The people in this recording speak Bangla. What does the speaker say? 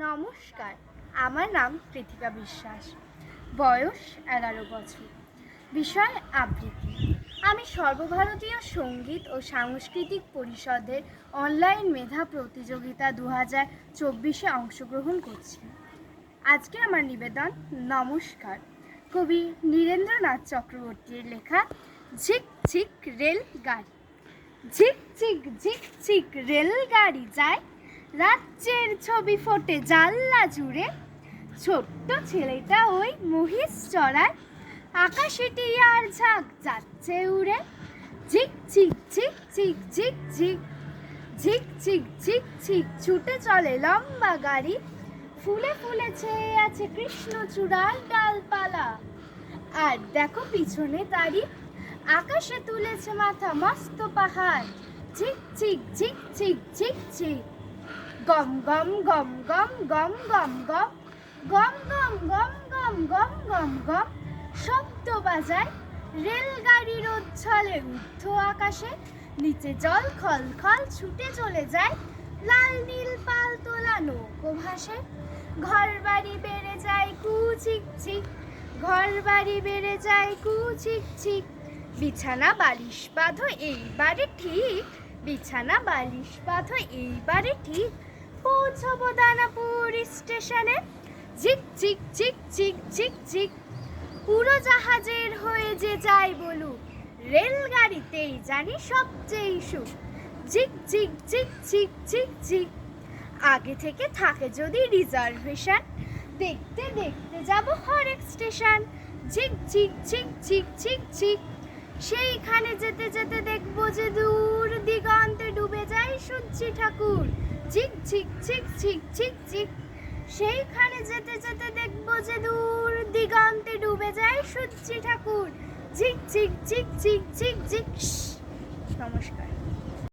নমস্কার, আমার নাম কৃতিকা বিশ্বাস। বয়স 11 বছর। বিষয় আবৃত্তি। আমি সর্বভারতীয় সঙ্গীত ও সাংস্কৃতিক পরিষদের অনলাইন মেধা প্রতিযোগিতা 2024-এ অংশগ্রহণ করছি। আজকে আমার নিবেদন নমস্কার, কবি নীরেন্দ্রনাথ চক্রবর্তীর লেখা ঝিক ঝিক রেলগাড়ি। ঝিক ঝিক ঝিক ঝিক রেলগাড়ি যায়, রাজ্যের ছবি ফোটে জানলা জুড়ে। ছোট্ট ছেলেটা ওই মহিষ চড়ায়, আকাশে টিয়ার ঝাঁক যাচ্ছে উড়ে। ঝিক ঝিক ঝিক ঝিক ঝিক ঝিক ঝিক ঝিক ঝিক ঝিক ছুটে চলে লম্বা গাড়ি। ফুলে ফুলে ছেয়ে আছে কৃষ্ণচূড়ার ডালপালা। আর দেখো পিছনে তারি, আকাশে তুলেছে মাথা মস্ত পাহাড়। ঝিক ঝিক ঝিক ঝিক ঝিক ঝিক গম গম গম গম গম গম গম গম গম গম গম গম গম গম শব্দ বাজায় রেলগাড়ির উচ্ছলে ঊর্ধ্ব আকাশে। নিচে জল খল খল ছুটে চলে যায়, লাল নীল পাল তোলা নৌকো ভাসে। ঘর বাড়ি বেড়ে যায় কুচিক চিক, ঘর বাড়ি বেড়ে যায় কুচিক চিক। বিছানা বালিশ বাঁধো এইবারে ঠিক, বিছানা বালিশ বাঁধো এইবারে ঠিক। পৌঁছবো দানাপুর স্টেশনে। ঝিক ঝিক ঝিক ঝিক ঝিক ঝিক উড়োজাহাজের হয়ে যে যাই বলুক, রেলগাড়িতেই জানি সবচেয়ে সুখ। ঝিক ঝিক ঝিক ঝিক ঝিক ঝিক আগে থেকে থাকে যদি রিজার্ভেশন, দেখতে দেখতে যাব হরেক স্টেশন। ঝিক ঝিক ঝিক ঝিক ঝিক ঝিক সেইখানে যেতে যেতে দেখবো যে দূর দিগন্তে ডুবে যায় সূর্যি ঠাকুর। ঝিক ঝিক ঝিক ঝিক ঝিক ঝিক সেইখানে যেতে যেতে দেখবো যে দূর দিগন্তে ডুবে যায় সূর্যি ঠাকুর। ঝিক ঝিক ঝিক ঝিক ঝিক ঝিক। নমস্কার।